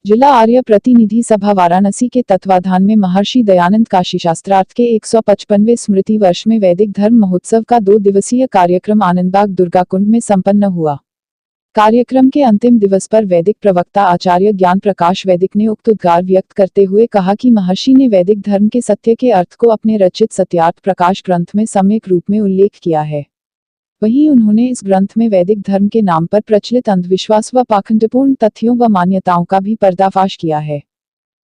जिला आर्य प्रतिनिधि सभा वाराणसी के तत्वाधान में महर्षि दयानंद काशी शास्त्रार्थ के 155वें स्मृति वर्ष में वैदिक धर्म महोत्सव का 2 दिवसीय कार्यक्रम आनंदबाग दुर्गा कुंड में संपन्न हुआ। कार्यक्रम के अंतिम दिवस पर वैदिक प्रवक्ता आचार्य ज्ञान प्रकाश वैदिक ने उक्त उद्गार व्यक्त करते हुए कहा कि महर्षि ने वैदिक धर्म के सत्य के अर्थ को अपने रचित सत्यार्थ प्रकाश ग्रंथ में सम्यक रूप में उल्लेख किया है। वहीं उन्होंने इस ग्रंथ में वैदिक धर्म के नाम पर प्रचलित अंधविश्वास व पाखंडपूर्ण तथ्यों व मान्यताओं का भी पर्दाफाश किया है।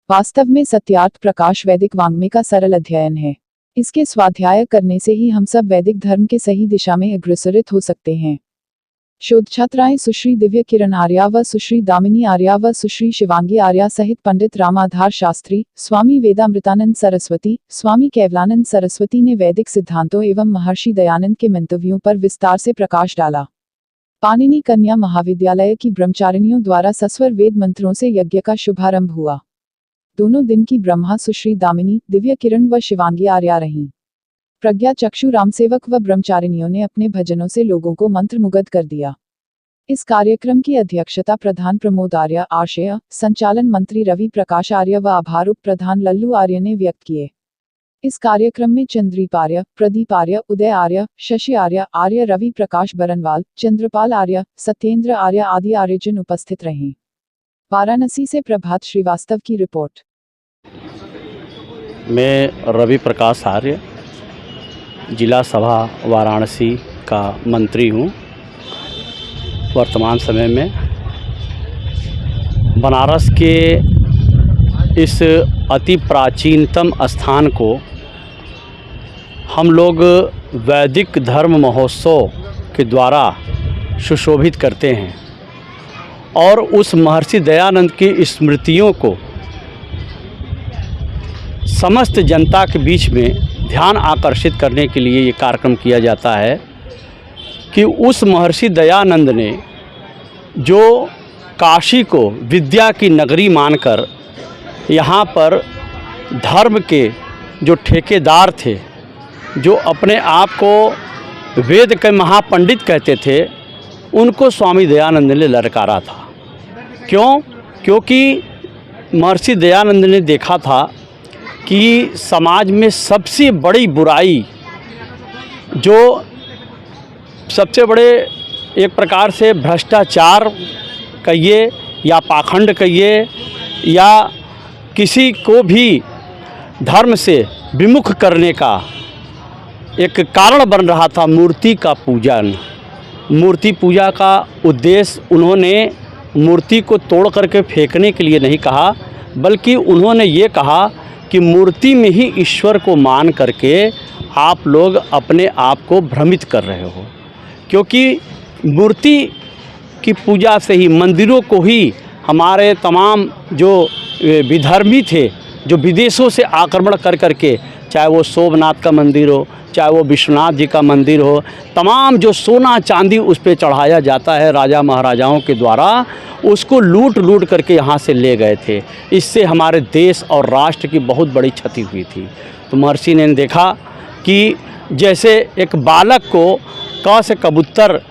वास्तव में सत्यार्थ प्रकाश वैदिक वाङ्मय का सरल अध्ययन है। इसके स्वाध्याय करने से ही हम सब वैदिक धर्म के सही दिशा में अग्रसरित हो सकते हैं। शोध छात्राएं सुश्री दिव्य किरण आर्या व सुश्री दामिनी आर्या व सुश्री शिवांगी आर्या सहित पंडित रामाधार शास्त्री, स्वामी वेदामृतानंद सरस्वती, स्वामी केवलानंद सरस्वती ने वैदिक सिद्धांतों एवं महर्षि दयानंद के मंतव्यों पर विस्तार से प्रकाश डाला। पाणिनि कन्या महाविद्यालय की ब्रह्मचारिणियों द्वारा सस्वर वेद मंत्रों से यज्ञ का शुभारंभ हुआ। दोनों दिन की ब्रह्मा सुश्री दामिनी, दिव्य किरण व शिवांगी आर्या रहीं। प्रज्ञा चक्षु रामसेवक व ब्रह्मचारिणियों ने अपने भजनों से लोगों को मंत्रमुग्ध कर दिया। इस कार्यक्रम की अध्यक्षता प्रधान प्रमोद आर्य आशय, संचालन मंत्री रवि प्रकाश आर्य व आभार उप प्रधान लल्लू आर्य ने व्यक्त किए। इस कार्यक्रम में चंद्रीप आर्य, प्रदीप आर्य, उदय आर्य, शशि आर्य, आर्य रवि प्रकाश बरनवाल, चंद्रपाल आर्य, सत्येंद्र आर्य आदि आर्यजन उपस्थित रहे। वाराणसी से प्रभात श्रीवास्तव की रिपोर्ट। मैं रवि प्रकाश आर्य, जिला सभा वाराणसी का मंत्री हूँ। वर्तमान समय में बनारस के इस अति प्राचीनतम स्थान को हम लोग वैदिक धर्म महोत्सव के द्वारा सुशोभित करते हैं और उस महर्षि दयानंद की स्मृतियों को समस्त जनता के बीच में ध्यान आकर्षित करने के लिए ये कार्यक्रम किया जाता है कि उस महर्षि दयानंद ने जो काशी को विद्या की नगरी मानकर यहाँ पर धर्म के जो ठेकेदार थे, जो अपने आप को वेद के महापंडित कहते थे, उनको स्वामी दयानंद ने ललकारा था। क्यों? क्योंकि महर्षि दयानंद ने देखा था कि समाज में सबसे बड़ी बुराई, जो सबसे बड़े एक प्रकार से भ्रष्टाचार कहिए या पाखंड कहिए या किसी को भी धर्म से विमुख करने का एक कारण बन रहा था, मूर्ति का पूजन। मूर्ति पूजा का उद्देश्य उन्होंने मूर्ति को तोड़ करके फेंकने के लिए नहीं कहा, बल्कि उन्होंने ये कहा कि मूर्ति में ही ईश्वर को मान करके आप लोग अपने आप को भ्रमित कर रहे हो। क्योंकि मूर्ति की पूजा से ही, मंदिरों को ही हमारे तमाम जो विधर्मी थे, जो विदेशों से आक्रमण कर करके, चाहे वो सोमनाथ का मंदिर हो, चाहे वो विश्वनाथ जी का मंदिर हो, तमाम जो सोना चांदी उस पर चढ़ाया जाता है राजा महाराजाओं के द्वारा, उसको लूट लूट करके यहाँ से ले गए थे। इससे हमारे देश और राष्ट्र की बहुत बड़ी क्षति हुई थी। तो महर्षि ने देखा कि जैसे एक बालक को क से कबूतर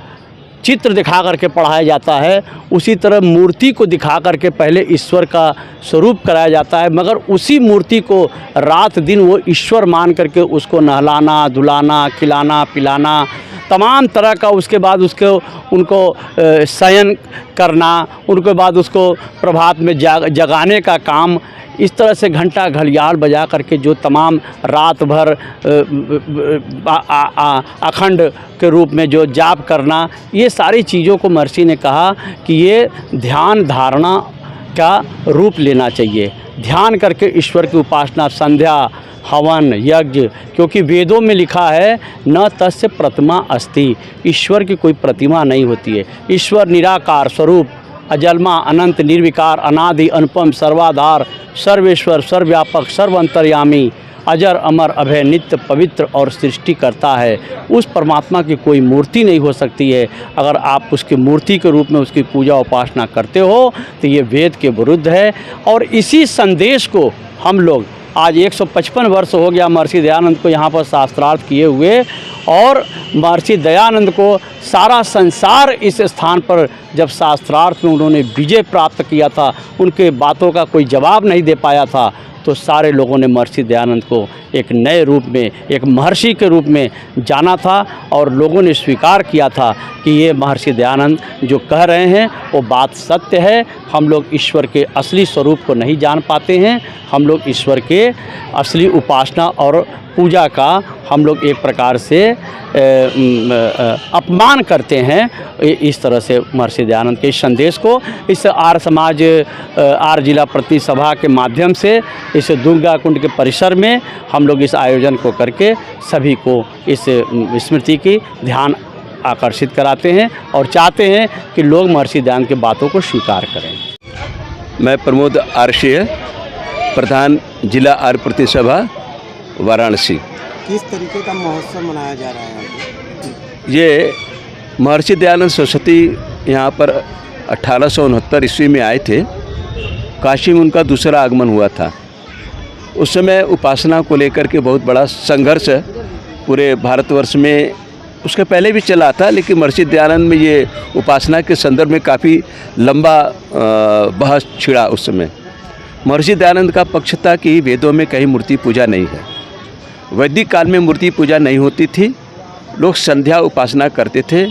चित्र दिखा करके पढ़ाया जाता है, उसी तरह मूर्ति को दिखा करके पहले ईश्वर का स्वरूप कराया जाता है, मगर उसी मूर्ति को रात दिन वो ईश्वर मान करके उसको नहलाना, धुलाना, खिलाना, पिलाना, तमाम तरह का, उसके बाद उनको शयन करना, उनके बाद उसको प्रभात में जगाने का काम, इस तरह से घंटा घड़ियाल बजा करके जो तमाम रात भर अखंड के रूप में जो जाप करना, ये सारी चीज़ों को महर्षि ने कहा कि ये ध्यान धारणा का रूप लेना चाहिए। ध्यान करके ईश्वर की उपासना, संध्या, हवन, यज्ञ, क्योंकि वेदों में लिखा है न तस्य प्रतिमा अस्ति, ईश्वर की कोई प्रतिमा नहीं होती है। ईश्वर निराकार स्वरूप, अजन्मा, अनंत, निर्विकार, अनादि, अनुपम, सर्वाधार, सर्वेश्वर, सर्वव्यापक, सर्वअंतर्यामी, अजर अमर, अभय, नित्य, पवित्र और सृष्टि करता है। उस परमात्मा की कोई मूर्ति नहीं हो सकती है। अगर आप उसकी मूर्ति के रूप में उसकी पूजा उपासना करते हो तो ये वेद के विरुद्ध है। और इसी संदेश को हम लोग आज 155 वर्ष हो गया महर्षि दयानंद को यहाँ पर शास्त्रार्थ किए हुए, और महर्षि दयानंद को सारा संसार इस स्थान पर जब शास्त्रार्थ में उन्होंने विजय प्राप्त किया था, उनके बातों का कोई जवाब नहीं दे पाया था, तो सारे लोगों ने महर्षि दयानंद को एक नए रूप में, एक महर्षि के रूप में जाना था, और लोगों ने स्वीकार किया था कि ये महर्षि दयानंद जो कह रहे हैं वो बात सत्य है। हम लोग ईश्वर के असली स्वरूप को नहीं जान पाते हैं, हम लोग ईश्वर के असली उपासना और पूजा का हम लोग एक प्रकार से अपमान करते हैं। इस तरह से महर्षि दयानंद के इस संदेश को इस आर्य समाज आर्य जिला प्रतिनिधि सभा के माध्यम से इस दुर्गा कुंड के परिसर में हम लोग इस आयोजन को करके सभी को इस स्मृति की ध्यान आकर्षित कराते हैं और चाहते हैं कि लोग महर्षि दयानंद की बातों को स्वीकार करें। मैं प्रमोद आरशीय, प्रधान जिला आर्य प्रतिनिधि सभा वाराणसी। किस तरीके का महोत्सव मनाया जा रहा है? ये महर्षि दयानंद सरस्वती यहाँ पर 1869 ईस्वी में आए थे। काशी में उनका दूसरा आगमन हुआ था। उस समय उपासना को लेकर के बहुत बड़ा संघर्ष पूरे भारतवर्ष में उसके पहले भी चला था, लेकिन महर्षि दयानंद में ये उपासना के संदर्भ में काफ़ी लंबा बहस छिड़ा उस समय। महर्षि दयानंद का पक्ष था कि वेदों में कहीं मूर्ति पूजा नहीं है। वैदिक काल में मूर्ति पूजा नहीं होती थी, लोग संध्या उपासना करते थे।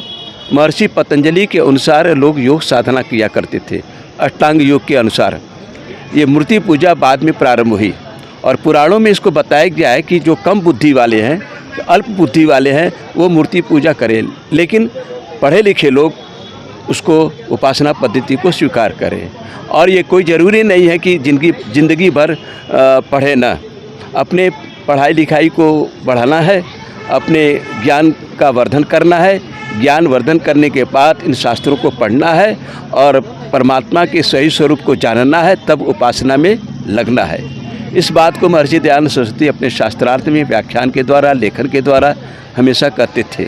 महर्षि पतंजलि के अनुसार लोग योग साधना किया करते थे, अष्टांग योग के अनुसार। ये मूर्ति पूजा बाद में प्रारंभ हुई, और पुराणों में इसको बताया गया है कि जो कम बुद्धि वाले हैं, अल्प बुद्धि वाले हैं, वो मूर्ति पूजा करें, लेकिन पढ़े लिखे लोग उसको उपासना पद्धति को स्वीकार करें। और ये कोई ज़रूरी नहीं है कि जिंदगी भर पढ़े ना, अपने पढ़ाई लिखाई को बढ़ाना है, अपने ज्ञान का वर्धन करना है। ज्ञान वर्धन करने के बाद इन शास्त्रों को पढ़ना है और परमात्मा के सही स्वरूप को जानना है, तब उपासना में लगना है। इस बात को महर्षि दयानंद सरस्वती अपने शास्त्रार्थ में व्याख्यान के द्वारा, लेखन के द्वारा हमेशा करते थे।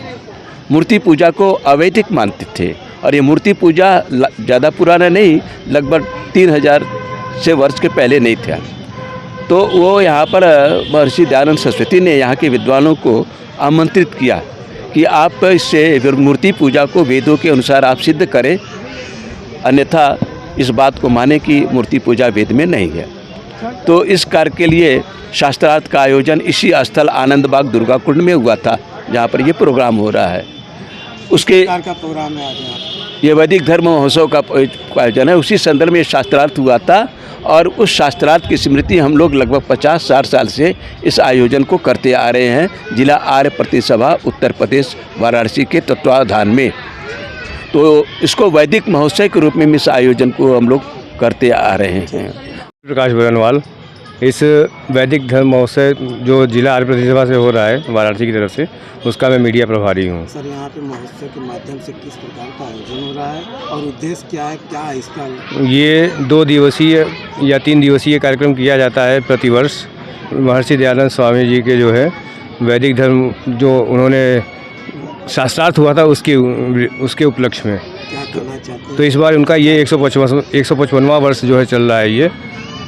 मूर्ति पूजा को अवैधिक मानते थे, और ये मूर्ति पूजा ज़्यादा पुराना नहीं, लगभग 3000 से वर्ष के पहले नहीं था। तो वो यहाँ पर महर्षि दयानंद सरस्वती ने यहाँ के विद्वानों को आमंत्रित किया कि आप इससे मूर्ति पूजा को वेदों के अनुसार आप सिद्ध करें, अन्यथा इस बात को माने कि मूर्ति पूजा वेद में नहीं है। तो इस कार्य के लिए शास्त्रार्थ का आयोजन इसी स्थल आनंद बाग दुर्गा कुंड में हुआ था, जहाँ पर ये प्रोग्राम हो रहा है। उसके का प्रोग्राम है आज ये वैदिक धर्म महोत्सव का आयोजन है। उसी संदर्भ में शास्त्रार्थ हुआ था, और उस शास्त्रार्थ की स्मृति हम लोग लगभग 50-60 साल से इस आयोजन को करते आ रहे हैं, जिला आर्य प्रतिनिधि सभा उत्तर प्रदेश वाराणसी के तत्वावधान में। तो इसको वैदिक महोत्सव के रूप में इस आयोजन को हम लोग करते आ रहे हैं। प्रकाश बरनवाल, इस वैदिक धर्म महोत्सव जो जिला आर्य प्रतिनिधि सभा से हो रहा है वाराणसी की तरफ से, उसका मैं मीडिया प्रभारी हूँ। सर, यहाँ पे महोत्सव के माध्यम से किस प्रकार का आयोजन हो रहा है और उद्देश्य क्या है इसका? ये 2 दिवसीय या 3 दिवसीय कार्यक्रम किया जाता है प्रतिवर्ष। महर्षि दयानंद स्वामी जी के जो है वैदिक धर्म जो उन्होंने शास्त्रार्थ हुआ था उसके उपलक्ष्य में। क्या करना चाहते हैं? तो इस बार उनका ये 155वां वर्ष जो है चल रहा है, ये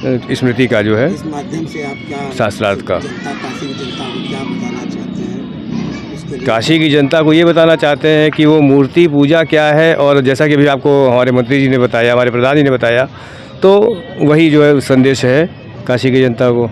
स्मृति का जो है इस माध्यम से आप क्या शास्त्रार्थ का काशी की जनता को क्या बताना चाहते हैं? काशी की जनता को ये बताना चाहते हैं कि वो मूर्ति पूजा क्या है, और जैसा कि अभी आपको हमारे मंत्री जी ने बताया, हमारे प्रधान जी ने बताया, तो वही जो है संदेश है काशी की जनता को।